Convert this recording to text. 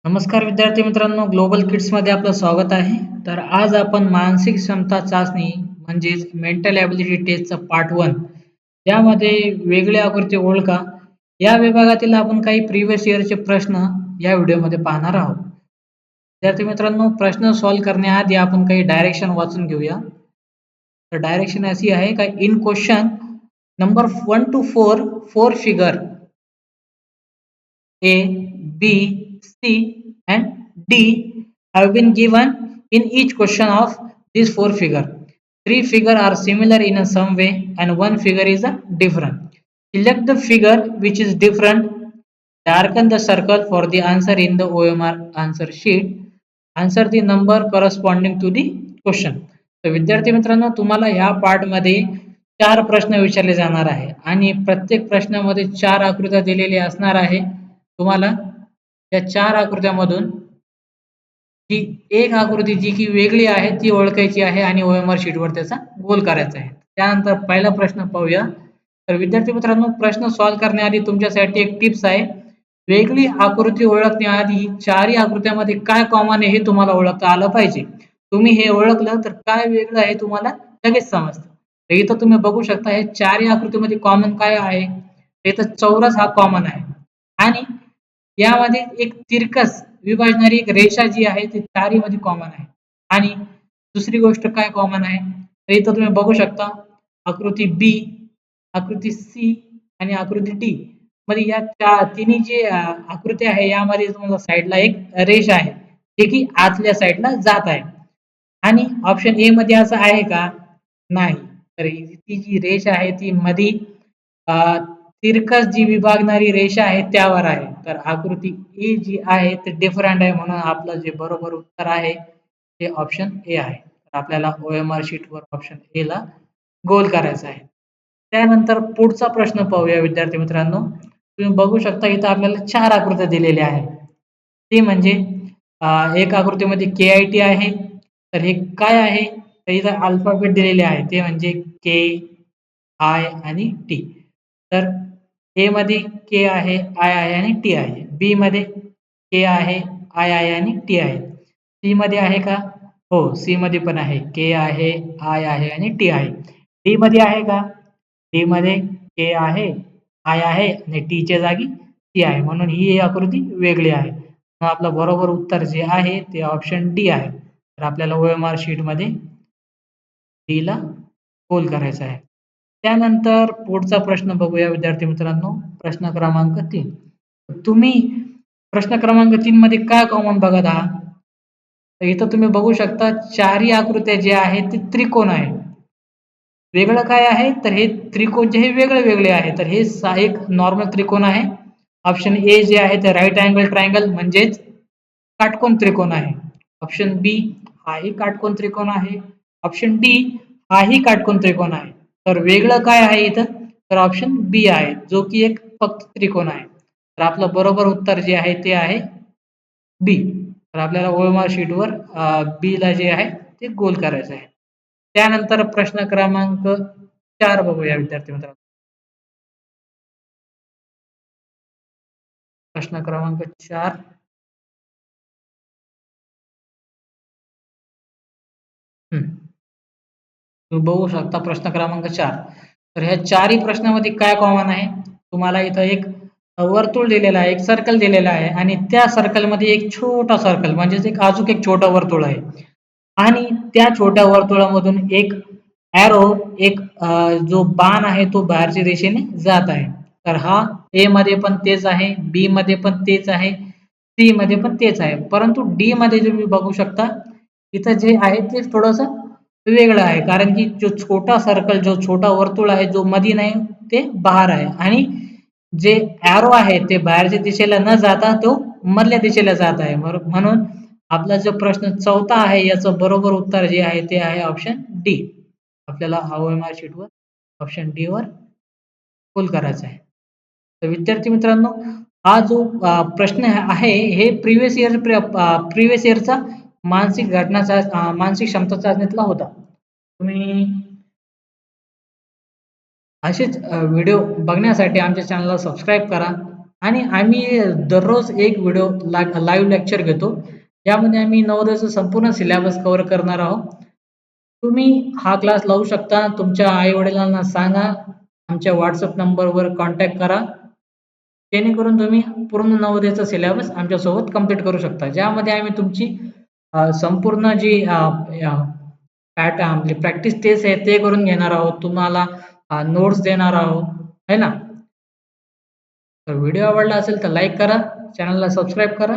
नमस्कार विद्यार्थी मित्रांनो, ग्लोबल किड्समध्ये आपलं स्वागत आहे. तर आज आपण मानसिक क्षमता चाचणी म्हणजेच मेंटल ॲबिलिटी टेस्टचा पार्ट 1 यामध्ये वेगळी आकृती ओळखा या विभागातील आपण काही प्रिव्हियस इयरचे प्रश्न या व्हिडिओमध्ये पाहणार आहोत. विद्यार्थी मित्रांनो, प्रश्न सॉल्व्ह करण्याआधी आपण काही डायरेक्शन वाचून घेऊया. तर डायरेक्शन अशी आहे का in question number 1 to 4 4 figure A, B, C and D have been given in each question of these four figures. Three figures are similar in some way and one figure is different. Select the figure which is different. Darken the circle for the answer in the OMR answer sheet. Answer the number corresponding to the question. तर विद्यार्थी मित्रांनो, तुम्हाला ह्या पार्टमध्ये 4 प्रश्न विचारले जाणार आहे आणि प्रत्येक प्रश्नामध्ये 4 आकृत्या दिलेल्या असणार आहे. तुम्हाला या 4 आकृत्यामधून जी एक आकृती जी की वेगळी आहे ती ओळखायची आहे आणि OMR शीटवर त्याचा गोल करायचा आहे. त्यानंतर पहिला प्रश्न पाहूया. तर विद्यार्थी मित्रांनो, प्रश्न सॉल्व्ह करण्याआधी तुमच्यासाठी एक टिप्स आहे. वेगळी आकृती ओळखण्याआधी चारही आकृत्यामध्ये काय कॉमन आहे हे तुम्हाला ओळखता आलं पाहिजे. तुम्ही हे ओळखलं तर काय वेगळं आहे तुम्हाला लगेच समजतं. तर इथं तुम्ही बघू शकता हे चारही आकृतीमध्ये कॉमन काय आहे? इथं चौरस हा कॉमन आहे आणि यामध्ये एक तिरकस विभाजणारी एक रेषा जी आहे ती चारही मध्ये कॉमन आहे. आणि दुसरी गोष्ट काय कॉमन आहे तर इथं तुम्ही बघू शकता आकृती बी, आकृती सी आणि आकृती डी मध्ये या तिन्ही जे आकृती आहे यामध्ये तुम्हाला साईडला एक रेषा आहे जे की आतल्या साईडला जात आहे. आणि ऑप्शन ए मध्ये असं आहे का? नाही. तर ती जी रेषा आहे ती मध्ये तिरकस जी विभागणारी रेषा आहे त्यावर आहे. तर आकृती ए जी आहे ते डिफरंट आहे म्हणून आपलं जे बरोबर उत्तर आहे ते ऑप्शन ए आहे. तर आपल्याला OMR शीटवर ऑप्शन ए ला गोल करायचा आहे. त्यानंतर पुढचा प्रश्न पाहूया विद्यार्थी मित्रांनो. तुम्ही बघू शकता इथं आपल्याला 4 आकृत्या दिलेल्या आहेत. ते म्हणजे एक आकृतीमध्ये KIT आहे. तर हे काय आहे? तर इथं अल्फाबेट दिलेले आहे ते म्हणजे के, आय आणि टी. तर ए मध्ये के आहे, आय आहे आणि टी आहे. बी मध्ये के आहे, आय आहे आणि टी आहे. सी मध्ये आहे का? हो, सी मध्ये पण आहे. के आहे, आय आहे आणि टी आहे. डी मध्ये आहे का? डी मध्ये के आहे, आय आहे आणि टी च्या जागी सी आहे. म्हणून ही आकृती वेगळी आहे. मग आपलं बरोबर उत्तर जे आहे ते ऑप्शन डी आहे. तर आपल्याला OMR शीट मध्ये डी ला गोल करायचा आहे. त्यानंतर पुढचा प्रश्न बघूया विद्यार्थी मित्रांनो. प्रश्न क्रमांक 3. तुम्ही प्रश्न क्रमांक 3 मध्ये काय कॉमन बघत आहात? तर इथं तुम्ही बघू शकता चारही आकृत्या जे आहेत ते त्रिकोण आहे. वेगळं काय आहे? तर हे त्रिकोण जे हे वेगळे आहे. तर हे एक नॉर्मल त्रिकोण आहे. ऑप्शन ए जे आहे ते राईट अँगल ट्रायंगल म्हणजेच काटकोन त्रिकोण आहे. ऑप्शन बी हाही काटकोन त्रिकोण आहे. ऑप्शन डी हाही काटकोन त्रिकोण आहे. तर वेगळं काय आहे इथं? तर ऑप्शन बी आहे जो की एक फक्त त्रिकोण आहे. तर आपलं बरोबर उत्तर जे आहे ते आहे बी. तर आपल्याला OMR शीटवर बी ला जे आहे ते गोल करायचं आहे. त्यानंतर प्रश्न क्रमांक 4 बघूया विद्यार्थी मित्रांनो. प्रश्न क्रमांक 4 तुम्ही बघू शकता प्रश्न क्रमांक 4. तर ह्या चारही प्रश्नामध्ये काय कॉमन आहे? तुम्हाला इथं एक वर्तुळ दिलेलं आहे, एक सर्कल दिलेला आहे आणि त्या सर्कलमध्ये एक छोटा सर्कल म्हणजेच एक छोटं वर्तुळ आहे. आणि त्या छोट्या वर्तुळामधून एक एरो एक जो बाण आहे तो बाहेरच्या दिशेने जात आहे. तर हा ए मध्ये पण तेच आहे, बी मध्ये पण तेच आहे, सी मध्ये पण तेच आहे. परंतु डी मध्ये तुम्ही बघू शकता इथं जे आहे ते थोडंसं वेगळं आहे. कारण की जो छोटा सर्कल जो छोटा वर्तुळ आहे जो मध्ये नाही ते बाहेर आहे आणि जे एरो आहे ते बाहेरच्या दिशेला न जाता तो मधल्या दिशेला जात आहे. म्हणून आपला जो प्रश्न चौथा आहे याचं बरोबर उत्तर जे आहे ते आहे ऑप्शन डी. आपल्याला OMR शीटवर ऑप्शन डी वर गोल करायचा आहे. तर विद्यार्थी मित्रांनो, हा जो प्रश्न आहे हे प्रिव्हियस इयरचा मानसिक क्षमता चाचणीतला होता. तुम्ही असेच व्हिडिओ बघण्यासाठी आमच्या चॅनलला सबस्क्राईब करा आणि आम्ही दररोज एक व्हिडिओ लाईव्ह लेक्चर घेतो. यामध्ये आम्ही नवोदयाचा संपूर्ण सिलेबस कव्हर करणार आहोत. तुम्ही हा क्लास लावू शकता. तुमच्या आई-वडिलांना सांगा. आमच्या WhatsApp नंबरवर कॉन्टॅक्ट करा. जेणेकरून तुम्ही पूर्ण नवोदयाचा सिलेबस आमच्यासोबत कंप्लीट करू शकता. ज्यामध्ये आम्ही तुमची संपूर्ण जी आपली प्रॅक्टिस टेस्ट आहे ते करून घेणार आहोत. तुम्हाला नोट्स देणार आहोत, है ना? तर व्हिडिओ आवडला असेल तर लाईक करा, चॅनलला सबस्क्राईब करा